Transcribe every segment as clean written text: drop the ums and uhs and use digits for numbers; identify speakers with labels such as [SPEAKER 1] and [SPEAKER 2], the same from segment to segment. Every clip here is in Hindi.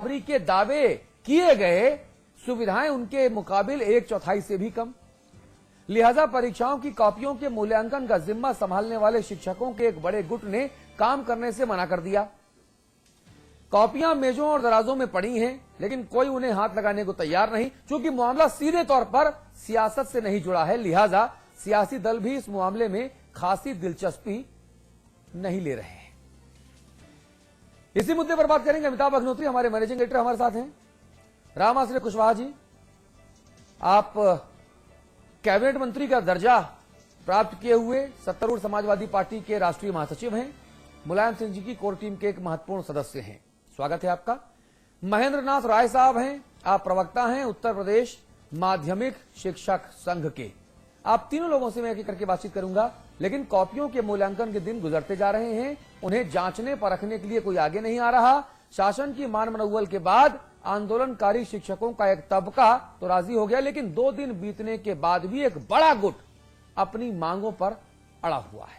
[SPEAKER 1] बराबरी के दावे किए गए, सुविधाएं उनके मुकाबिल 1/4 से भी कम। लिहाजा परीक्षाओं की कॉपियों के मूल्यांकन का जिम्मा संभालने वाले शिक्षकों के एक बड़े गुट ने काम करने से मना कर दिया। कॉपियां मेजों और दराजों में पड़ी हैं, लेकिन कोई उन्हें हाथ लगाने को तैयार नहीं। क्योंकि मामला सीधे तौर पर सियासत से नहीं जुड़ा है, लिहाजा सियासी दल भी इस मामले में खासी दिलचस्पी नहीं ले रहे हैं। इसी मुद्दे पर बात करेंगे। अमिताभ अग्निहोत्री हमारे मैनेजिंग एडिटर हमारे साथ हैं। रामाश्रय कुशवाहा जी, आप कैबिनेट मंत्री का दर्जा प्राप्त किए हुए सत्तारूढ़ समाजवादी पार्टी के राष्ट्रीय महासचिव हैं। मुलायम सिंह जी की कोर टीम के एक महत्वपूर्ण सदस्य हैं। स्वागत है आपका। महेंद्र नाथ राय साहब हैं, आप प्रवक्ता हैं उत्तर प्रदेश माध्यमिक शिक्षक संघ के। आप तीनों लोगों से मैं एक एक करके बातचीत करूंगा, लेकिन कॉपियों के मूल्यांकन के दिन गुजरते जा रहे हैं, उन्हें जांचने परखने के लिए कोई आगे नहीं आ रहा। शासन की मान मनौवल के बाद आंदोलनकारी शिक्षकों का एक तबका तो राजी हो गया, लेकिन 2 दिन बीतने के बाद भी एक बड़ा गुट अपनी मांगों पर अड़ा हुआ है।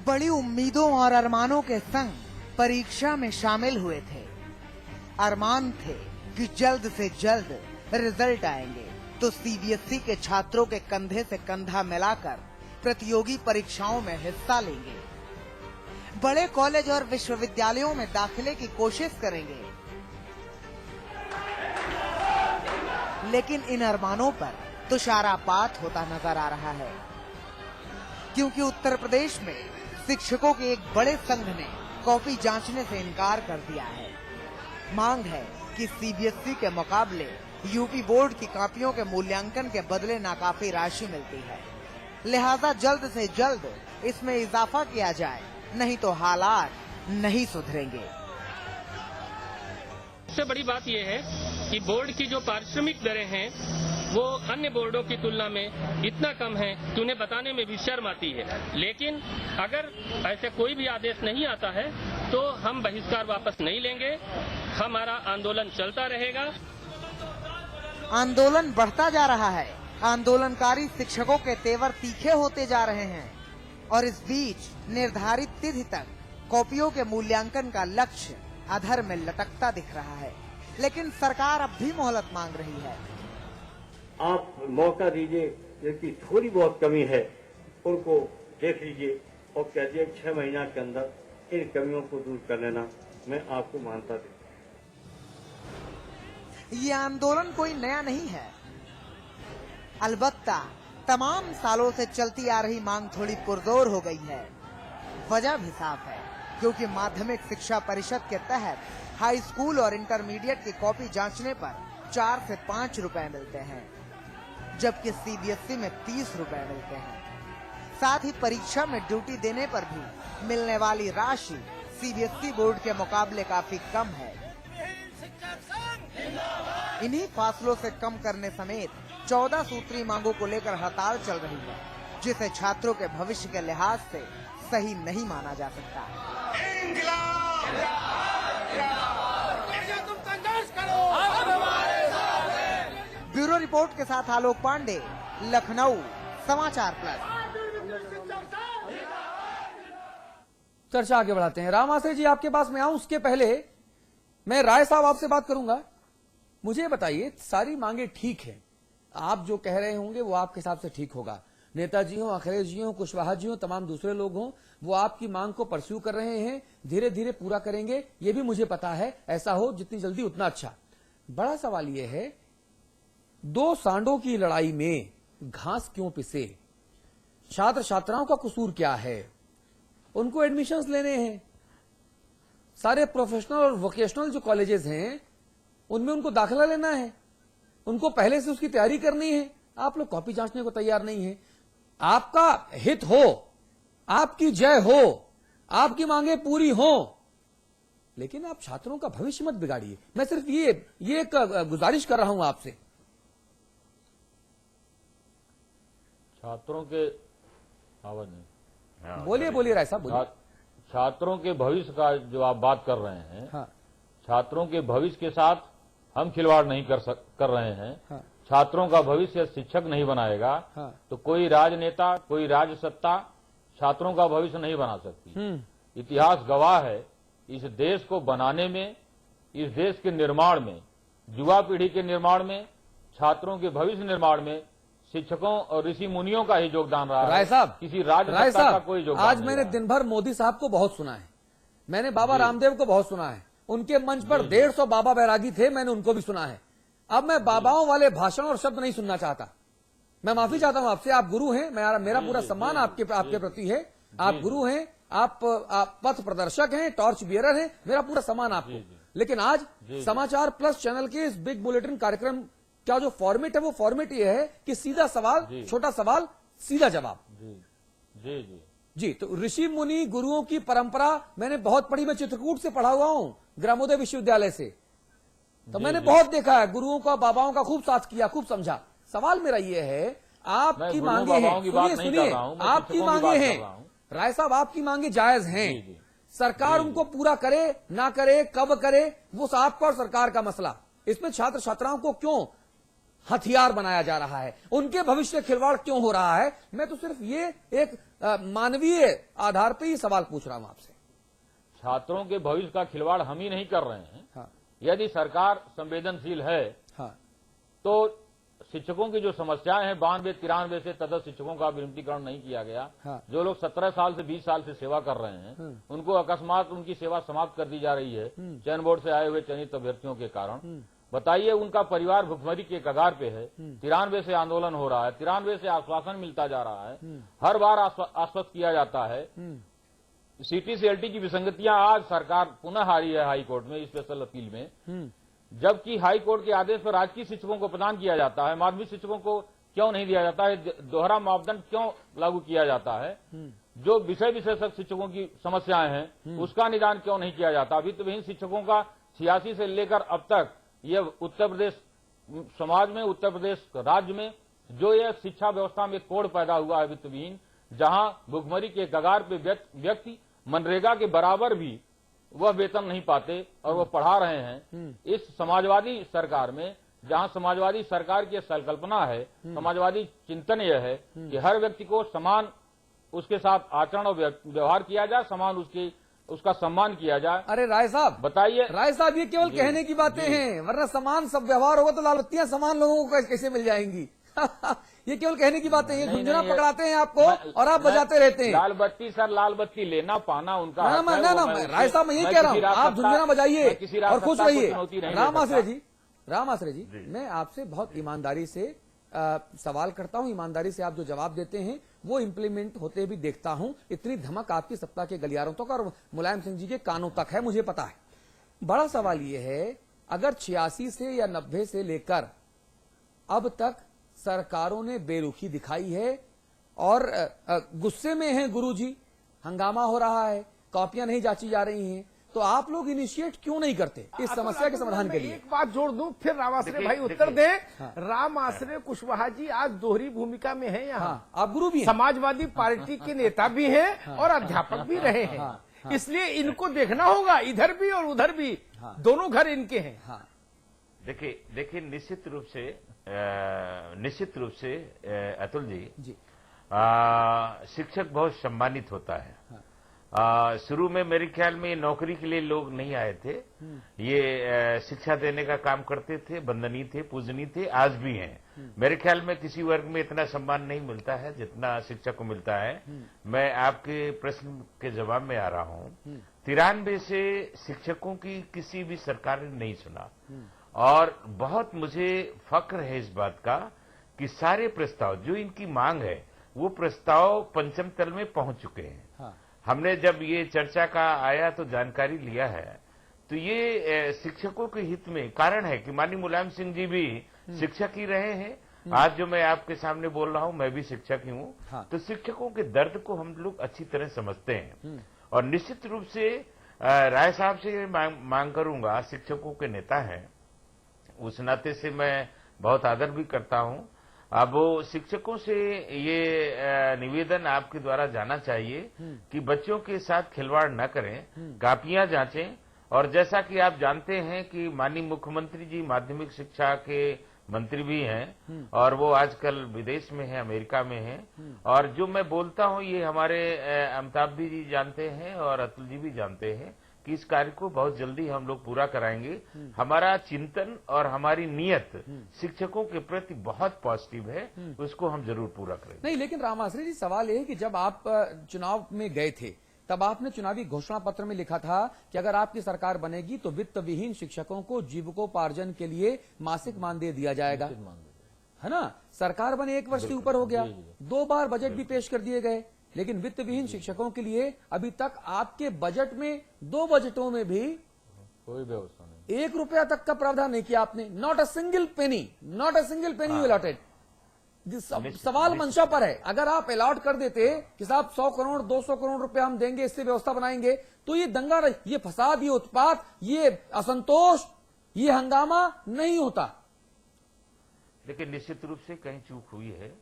[SPEAKER 2] बड़ी उम्मीदों और अरमानों के संग परीक्षा में शामिल हुए थे। अरमान थे कि जल्द से जल्द रिजल्ट आएंगे तो सीबीएसई के छात्रों के कंधे से कंधा मिलाकर प्रतियोगी परीक्षाओं में हिस्सा लेंगे, बड़े कॉलेज और विश्वविद्यालयों में दाखिले की कोशिश करेंगे। लेकिन इन अरमानों पर तुषारापात होता नजर आ रहा है, क्योंकि उत्तर प्रदेश में शिक्षकों के एक बड़े संघ ने कॉपी जांचने से इनकार कर दिया है। मांग है कि सीबीएसई के मुकाबले यूपी बोर्ड की कॉपियों के मूल्यांकन के बदले नाकाफी राशि मिलती है, लिहाजा जल्द से जल्द इसमें इजाफा किया जाए, नहीं तो हालात नहीं सुधरेंगे।
[SPEAKER 3] सबसे बड़ी बात यह है कि बोर्ड की जो पारिश्रमिक दरें हैं वो अन्य बोर्डों की तुलना में इतना कम है कि उन्हें बताने में भी शर्म आती है। लेकिन अगर ऐसे कोई भी आदेश नहीं आता है तो हम बहिष्कार वापस नहीं लेंगे, हमारा आंदोलन चलता रहेगा।
[SPEAKER 2] आंदोलन बढ़ता जा रहा है, आंदोलनकारी शिक्षकों के तेवर तीखे होते जा रहे हैं और इस बीच निर्धारित तिथि तक कॉपियों के मूल्यांकन का लक्ष्य अधर में लटकता दिख रहा है। लेकिन सरकार अब भी मोहलत मांग रही है।
[SPEAKER 4] आप मौका दीजिए, जिसकी थोड़ी बहुत कमी है उनको देख लीजिए और कह दिए 6 महीना के अंदर इन कमियों को दूर कर लेना, मैं आपको मानता देता।
[SPEAKER 2] ये आंदोलन कोई नया नहीं है, अलबत्ता तमाम सालों से चलती आ रही मांग थोड़ी पुरजोर हो गई है। वजह भी साफ है, क्योंकि माध्यमिक शिक्षा परिषद के तहत हाई स्कूल और इंटरमीडिएट की कॉपी जांचने पर 4 से 5 रुपए मिलते हैं, जबकि सीबीएसई में 30 रुपए मिलते हैं। साथ ही परीक्षा में ड्यूटी देने पर भी मिलने वाली राशि सीबीएसई बोर्ड के मुकाबले काफी कम है। इन्हीं फासलों से कम करने समेत 14 सूत्री मांगों को लेकर हड़ताल चल रही है, जिसे छात्रों के भविष्य के लिहाज से सही नहीं माना जा सकता। ब्यूरो रिपोर्ट के साथ आलोक पांडे, लखनऊ, समाचार प्लस।
[SPEAKER 1] चर्चा आगे बढ़ाते हैं। रामाश्रय जी, आपके पास मैं आऊं उसके पहले मैं राय साहब आपसे बात करूंगा। मुझे बताइए, सारी मांगे ठीक है, आप जो कह रहे होंगे वो आपके हिसाब से ठीक होगा। नेताजी हो, अखिलेश जी हो, कुशवाहा जी हो, तमाम दूसरे लोग हों, वो आपकी मांग को परस्यू कर रहे हैं, धीरे धीरे पूरा करेंगे, ये भी मुझे पता है। ऐसा हो जितनी जल्दी उतना अच्छा। बड़ा सवाल ये है, 2 सांडों की लड़ाई में घास क्यों पिसे? छात्र छात्राओं का कसूर क्या है? उनको एडमिशंस लेने हैं। सारे प्रोफेशनल और वोकेशनल जो कॉलेजेस हैं उनमें उनको दाखिला लेना है, उनको पहले से उसकी तैयारी करनी है। आप लोग कॉपी जांचने को तैयार नहीं है। आपका हित हो, आपकी जय हो, आपकी मांगे पूरी हो, लेकिन आप छात्रों का भविष्य मत बिगाड़िए। मैं सिर्फ ये एक गुजारिश कर रहा हूं आपसे।
[SPEAKER 5] छात्रों के आवाज नहीं,
[SPEAKER 1] बोलिए बोलिए राय साहब बोलिए।
[SPEAKER 5] छात्रों के भविष्य का जो आप बात कर रहे हैं,
[SPEAKER 1] हाँ।
[SPEAKER 5] छात्रों के भविष्य के साथ हम खिलवाड़ नहीं कर रहे हैं। हाँ। छात्रों का भविष्य शिक्षक नहीं बनाएगा
[SPEAKER 1] हाँ।
[SPEAKER 5] तो कोई राजनेता, कोई राजसत्ता छात्रों का भविष्य नहीं बना सकती। इतिहास गवाह है, इस देश को बनाने में, इस देश के निर्माण में, युवा पीढ़ी के निर्माण में, छात्रों के भविष्य निर्माण में शिक्षकों और ऋषि मुनियों का ही योगदान रहा है।
[SPEAKER 1] राय साहब,
[SPEAKER 5] किसी राजसत्ता का कोई योगदान
[SPEAKER 1] आज
[SPEAKER 5] नहीं
[SPEAKER 1] मैंने
[SPEAKER 5] रहा।
[SPEAKER 1] दिन भर मोदी साहब को बहुत सुना है, मैंने बाबा रामदेव को बहुत सुना है, उनके मंच पर 150 बाबा बैरागी थे, मैंने उनको भी सुना है। अब मैं बाबाओं वाले भाषण और शब्द नहीं सुनना चाहता। मैं माफी चाहता हूं आपसे, आप गुरु हैं, मेरा पूरा सम्मान आपके प्रति है, आप गुरु हैं, आप पथ प्रदर्शक हैं, टॉर्च बियरर हैं, मेरा पूरा सम्मान आपको। लेकिन आज समाचार प्लस चैनल के इस बिग बुलेटिन कार्यक्रम का जो फॉर्मेट है, वो फॉर्मेट ये है कि सीधा सवाल, छोटा सवाल, सीधा जवाब।
[SPEAKER 5] जी।
[SPEAKER 1] जी, तो ऋषि मुनि गुरुओं की परंपरा मैंने बहुत पढ़ी, मैं चित्रकूट से पढ़ा हुआ हूं, ग्रामोदय विश्वविद्यालय से, तो मैंने बहुत देखा है, गुरुओं का, बाबाओं का खूब साथ किया, खूब समझा। सवाल मेरा ये है, आपकी मांगे हैं, सुनिए, आपकी मांगे हैं राय साहब, आपकी मांगे जायज हैं, सरकार उनको पूरा करे ना करे, कब करे, वो आपका और सरकार का मसला। इसमें छात्र छात्राओं को क्यों हथियार बनाया जा रहा है, उनके भविष्य खिलवाड़ क्यों हो रहा है? मैं तो सिर्फ ये एक मानवीय आधार पर ही सवाल पूछ रहा हूं आपसे।
[SPEAKER 5] छात्रों के भविष्य का खिलवाड़ हम ही नहीं कर रहे हैं।
[SPEAKER 1] हाँ।
[SPEAKER 5] यदि सरकार संवेदनशील है,
[SPEAKER 1] हाँ।
[SPEAKER 5] तो शिक्षकों की जो समस्याएं हैं 92-93 से तदर्थ शिक्षकों का विमुक्तीकरण नहीं किया गया।
[SPEAKER 1] हाँ।
[SPEAKER 5] जो लोग 17 साल से 20 साल से सेवा कर रहे हैं, उनको अकस्मात उनकी सेवा समाप्त कर दी जा रही है चयन बोर्ड से आए हुए चयनित अभ्यर्थियों के कारण। बताइए, उनका परिवार भुखमरी के कगार पे है। 93 से आंदोलन हो रहा है, 93 से आश्वासन मिलता जा रहा है, हर बार आश्वस्त किया जाता है। सीटी से एलटी की विसंगतियां आज सरकार पुनः हारी है हाई कोर्ट में, स्पेशल अपील में, जबकि हाई कोर्ट के आदेश पर राजकीय शिक्षकों को प्रदान किया जाता है, माध्यमिक शिक्षकों को क्यों नहीं दिया जाता है? दोहरा मापदंड क्यों लागू किया जाता है? जो विषय विशेषज्ञ शिक्षकों की समस्याएं हैं उसका निदान क्यों नहीं किया जाता? वित्तविहीन शिक्षकों का 86 से लेकर अब तक ये उत्तर प्रदेश समाज में, उत्तर प्रदेश राज्य में जो यह शिक्षा व्यवस्था में कोड़ पैदा हुआ है वित्तविहीन, जहां भुखमरी के कगार पे व्यक्ति मनरेगा के बराबर भी वह वेतन नहीं पाते और वह पढ़ा रहे हैं। इस समाजवादी सरकार में, जहां समाजवादी सरकार की संकल्पना है, समाजवादी चिंतन यह है कि हर व्यक्ति को समान उसके साथ आचरण और व्यवहार किया जाए, समान उसका सम्मान किया जाए।
[SPEAKER 1] अरे राय साहब
[SPEAKER 5] बताइए,
[SPEAKER 1] राय साहब, ये केवल कहने की बातें हैं, वरना समान सब व्यवहार होगा तो लाल बत्तियां समान लोगों को कैसे मिल जाएंगी? ये केवल कहने की बातें हैं, गुंजना पकड़ाते हैं आपको और आप बजाते रहते हैं।
[SPEAKER 5] लाल बत्ती सर, लाल बत्ती लेना पाना उनका
[SPEAKER 1] ना राय साहब, मैं ये कह रहा हूँ, आप झुंझुना बजाइए और खुश रहिए। राम आश्रय जी, मैं आपसे बहुत ईमानदारी से सवाल करता हूं, ईमानदारी से आप जो जवाब देते हैं वो इंप्लीमेंट होते भी देखता हूं। इतनी धमक आपकी सत्ता के गलियारों तक और मुलायम सिंह जी के कानों तक है, मुझे पता है। बड़ा सवाल ये है, अगर 86 से या 90 से लेकर अब तक सरकारों ने बेरुखी दिखाई है और गुस्से में हैं गुरुजी, हंगामा हो रहा है, कॉपियां नहीं जांची जा रही हैं, तो आप लोग इनिशिएट क्यों नहीं करते इस समस्या के समाधान के लिए?
[SPEAKER 6] एक बात जोड़ दूं, फिर राम आश्रय भाई उत्तर दें। राम आश्रय कुशवाहा जी आज दोहरी भूमिका में हैं यहाँ।
[SPEAKER 1] हाँ, आप गुरु भी हैं,
[SPEAKER 6] समाजवादी पार्टी के नेता भी हैं और अध्यापक भी रहे हैं, इसलिए इनको देखना होगा, इधर भी और उधर भी, दोनों घर इनके हैं।
[SPEAKER 7] देखिए निश्चित रूप से अतुल जी, शिक्षक बहुत सम्मानित होता है। शुरू में मेरे ख्याल में नौकरी के लिए लोग नहीं आए थे, ये शिक्षा देने का काम करते थे, वंदनीय थे, पूजनीय थे, आज भी हैं। मेरे ख्याल में किसी वर्ग में इतना सम्मान नहीं मिलता है जितना शिक्षक को मिलता है। मैं आपके प्रश्न के जवाब में आ रहा हूं। 93 से शिक्षकों की किसी भी सरकार ने नहीं सुना और बहुत मुझे फक्र है इस बात का कि सारे प्रस्ताव जो इनकी मांग है वो प्रस्ताव पंचम तल में पहुंच चुके हैं। हमने जब ये चर्चा का आया तो जानकारी लिया है, तो ये शिक्षकों के हित में कारण है कि माननीय मुलायम सिंह जी भी शिक्षक ही रहे हैं। आज जो मैं आपके सामने बोल रहा हूं, मैं भी शिक्षक ही हूं। तो शिक्षकों के दर्द को हम लोग अच्छी तरह समझते हैं और निश्चित रूप से राय साहब से मांग करूंगा, शिक्षकों के नेता हैं, उस नाते से मैं बहुत आदर भी करता हूं। अब वो शिक्षकों से ये निवेदन आपके द्वारा जाना चाहिए कि बच्चों के साथ खिलवाड़ न करें, कापियां जांचें। और जैसा कि आप जानते हैं कि माननीय मुख्यमंत्री जी माध्यमिक शिक्षा के मंत्री भी हैं और वो आजकल विदेश में है, अमेरिका में है। और जो मैं बोलता हूं ये हमारे अमिताभ जी जानते हैं और अतुल जी भी जानते हैं कि इस कार्य को बहुत जल्दी हम लोग पूरा कराएंगे। हमारा चिंतन और हमारी नियत शिक्षकों के प्रति बहुत पॉजिटिव है, उसको हम जरूर पूरा करेंगे।
[SPEAKER 1] नहीं, लेकिन रामाश्री जी सवाल ये है कि जब आप चुनाव में गए थे तब आपने चुनावी घोषणा पत्र में लिखा था कि अगर आपकी सरकार बनेगी तो वित्त विहीन शिक्षकों को जीविकोपार्जन के लिए मासिक मानदेय दिया जाएगा, है ना। सरकार बने 1 वर्ष से ऊपर हो गया, 2 बार बजट भी पेश कर दिए गए, लेकिन वित्त विहीन शिक्षकों के लिए अभी तक आपके बजट में 2 बजटों में भी
[SPEAKER 5] कोई व्यवस्था नहीं,
[SPEAKER 1] 1 रुपया तक का प्रावधान नहीं किया आपने। Not a single penny you allotted. सवाल मंशा पर है, अगर आप अलॉट कर देते कि साहब 100 करोड़ 200 करोड़ रुपए हम देंगे, इससे व्यवस्था बनाएंगे, तो ये दंगा, ये फसाद, ये उत्पात, ये असंतोष, ये हंगामा नहीं होता।
[SPEAKER 7] लेकिन निश्चित रूप से कहीं चूक हुई है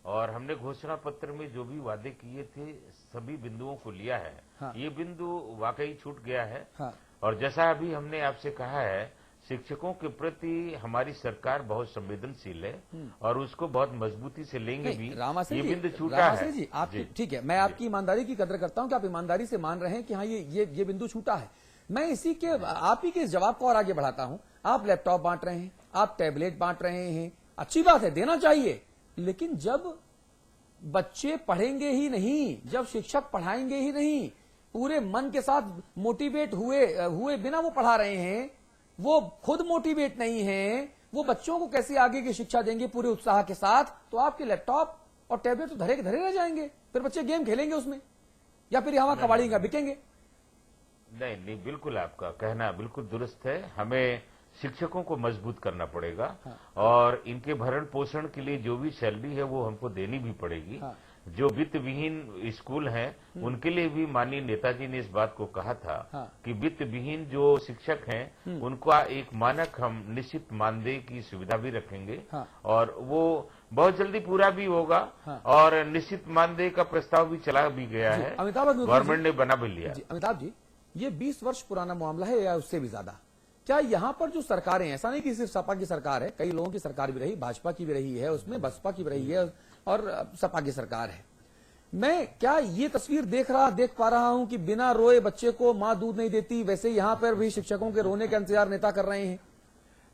[SPEAKER 7] और हमने घोषणा पत्र में जो भी वादे किए थे सभी बिंदुओं को लिया है।
[SPEAKER 1] हाँ।
[SPEAKER 7] ये बिंदु वाकई छूट गया है।
[SPEAKER 1] हाँ।
[SPEAKER 7] और जैसा अभी हमने आपसे कहा है, शिक्षकों के प्रति हमारी सरकार बहुत संवेदनशील है और उसको बहुत मजबूती से लेंगे भी।
[SPEAKER 1] रामाश्री
[SPEAKER 7] ये
[SPEAKER 1] जी,
[SPEAKER 7] बिंदु छूटा
[SPEAKER 1] रामाश्री
[SPEAKER 7] है
[SPEAKER 1] जी, आप ठीक है, मैं आपकी ईमानदारी की कदर करता हूं कि आप ईमानदारी से मान रहे हैं कि हाँ ये बिंदु छूटा है। मैं इसी के आप ही के इस जवाब को और आगे बढ़ाता हूं। आप लैपटॉप बांट रहे हैं, आप टैबलेट बांट रहे हैं, अच्छी बात है, देना चाहिए, लेकिन जब बच्चे पढ़ेंगे ही नहीं, जब शिक्षक पढ़ाएंगे ही नहीं, पूरे मन के साथ मोटिवेट हुए बिना वो पढ़ा रहे हैं, वो खुद मोटिवेट नहीं है, वो बच्चों को कैसे आगे की शिक्षा देंगे पूरे उत्साह के साथ, तो आपके लैपटॉप और टैबलेट तो धरे के धरे रह जाएंगे। फिर बच्चे गेम खेलेंगे उसमें या फिर यहाँ कबाड़ी का बिकेंगे।
[SPEAKER 7] नहीं, बिल्कुल आपका कहना बिल्कुल दुरुस्त है। हमें शिक्षकों को मजबूत करना पड़ेगा। हाँ। और इनके भरण पोषण के लिए जो भी सैलरी है वो हमको देनी भी पड़ेगी। हाँ। जो वित्त विहीन स्कूल हैं उनके लिए भी माननीय नेताजी ने इस बात को कहा था। हाँ। कि वित्त विहीन जो शिक्षक हैं उनका एक मानक हम निश्चित मानदेय की सुविधा भी रखेंगे। हाँ। और वो बहुत जल्दी पूरा भी होगा। हाँ। और निश्चित मानदेय का प्रस्ताव भी चला भी गया है, गवर्नमेंट ने बना भी लिया।
[SPEAKER 1] अमिताभ जी, ये 20 वर्ष पुराना मामला है या उससे भी ज्यादा? क्या यहाँ पर जो सरकारें, ऐसा नहीं कि सिर्फ सपा की सरकार है, कई लोगों की सरकार भी रही, भाजपा की भी रही है, उसमें बसपा की भी रही है और सपा की सरकार है, मैं क्या ये तस्वीर देख पा रहा हूं कि बिना रोए बच्चे को मां दूध नहीं देती, वैसे यहाँ पर भी शिक्षकों के रोने का इंतजार नेता कर रहे हैं?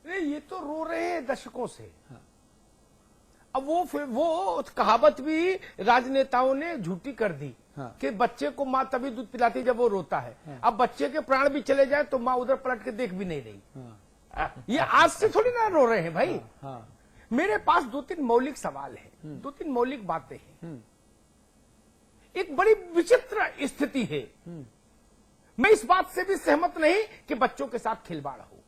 [SPEAKER 6] नहीं, ये तो रो रहे हैं दशकों से। हाँ। अब वो कहावत भी राजनेताओं ने झूठी कर दी। हाँ। कि बच्चे को माँ तभी दूध पिलाती जब वो रोता है। हाँ। अब बच्चे के प्राण भी चले जाए तो माँ उधर पलट के देख भी नहीं रही। हाँ। ये आज से थोड़ी ना रो रहे हैं भाई। हाँ। हाँ। मेरे पास 2-3 मौलिक सवाल है, 2-3 मौलिक बातें हैं। एक बड़ी विचित्र स्थिति है। मैं इस बात से भी सहमत नहीं कि बच्चों के साथ खिलवाड़ हो।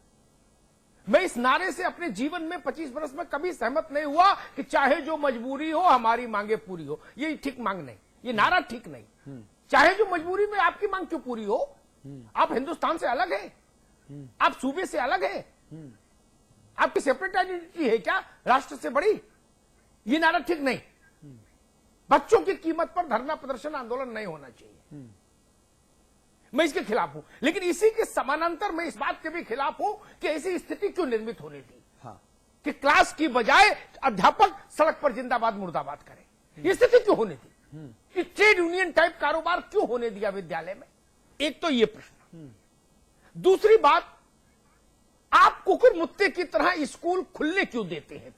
[SPEAKER 6] मैं इस नारे से अपने जीवन में 25 वर्ष में कभी सहमत नहीं हुआ कि चाहे जो मजबूरी हो हमारी मांगे पूरी हो। ये ठीक मांग नहीं, ये नारा ठीक नहीं। चाहे जो मजबूरी में आपकी मांग क्यों पूरी हो? आप हिंदुस्तान से अलग हैं, आप सूबे से अलग हैं, आपकी सेपरेट आइडेंटिटी है क्या राष्ट्र से बड़ी? ये नारा ठीक नहीं। बच्चों की कीमत पर धरना प्रदर्शन आंदोलन नहीं होना चाहिए। मैं इसके खिलाफ हूं, लेकिन इसी के समानांतर मैं इस बात के भी खिलाफ हूं कि ऐसी स्थिति क्यों निर्मित होने दी। हाँ। कि क्लास की बजाय अध्यापक सड़क पर जिंदाबाद मुर्दाबाद करें। ये स्थिति क्यों होने दी? कि ट्रेड यूनियन टाइप कारोबार क्यों होने दिया विद्यालय में? एक तो ये प्रश्न। दूसरी बात, आप कुकुर मुत्ते की तरह स्कूल खुलने क्यों देते हैं?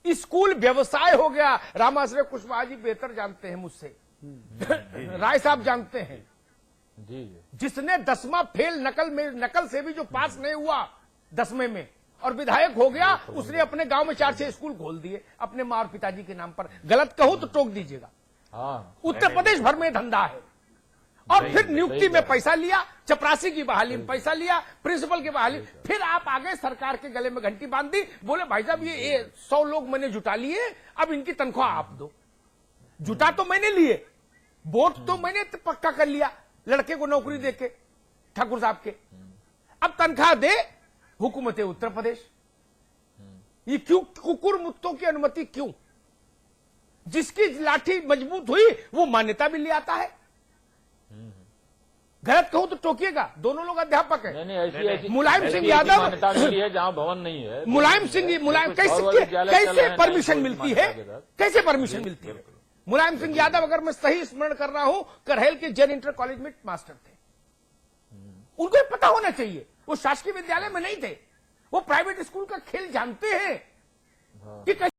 [SPEAKER 6] स्कूल व्यवसाय हो गया। रामाश्रय कुशवाहा जी बेहतर जानते हैं मुझसे, राय साहब जानते हैं। जी। जिसने 10वां फेल नकल से भी जो पास नहीं हुआ 10वें में और विधायक हो गया, उसने अपने गांव में 4-6 स्कूल खोल दिए अपने मां और पिताजी के नाम पर। गलत कहूं तो टोक दीजिएगा। उत्तर प्रदेश भर में धंधा है। और फिर नियुक्ति में पैसा लिया, चपरासी की बहाली में पैसा लिया, प्रिंसिपल की बहाली, फिर आप आगे सरकार के गले में घंटी बांध दी, बोले भाई साहब ये 100 लोग मैंने जुटा लिए, अब इनकी तनख्वाह आप दो। जुटा तो मैंने लिए, वोट तो मैंने पक्का कर लिया लड़के को नौकरी देके ठाकुर साहब के, अब तनख्वाह दे हुकूमत उत्तर प्रदेश। ये क्यों? कुकुर मुत्तों की अनुमति क्यों? जिसकी लाठी मजबूत हुई वो मान्यता भी ले आता है। गलत कहूं तो टोकिएगा, दोनों लोग अध्यापक
[SPEAKER 5] नहीं
[SPEAKER 6] हैं।
[SPEAKER 5] नहीं, ऐसी
[SPEAKER 6] मुलायम
[SPEAKER 5] ऐसी
[SPEAKER 6] सिंह
[SPEAKER 5] ऐसी
[SPEAKER 6] यादव-
[SPEAKER 5] मान्यता मिली है जहाँ भवन नहीं है।
[SPEAKER 6] मुलायम कैसे परमिशन मिलती है, कैसे परमिशन मिलती है? मुलायम सिंह यादव, अगर मैं सही स्मरण कर रहा हूं, करहैल के जैन इंटर कॉलेज में मास्टर थे। उनको ये पता होना चाहिए, वो शासकीय विद्यालय में नहीं थे, वो प्राइवेट स्कूल का खेल जानते हैं कि कैसे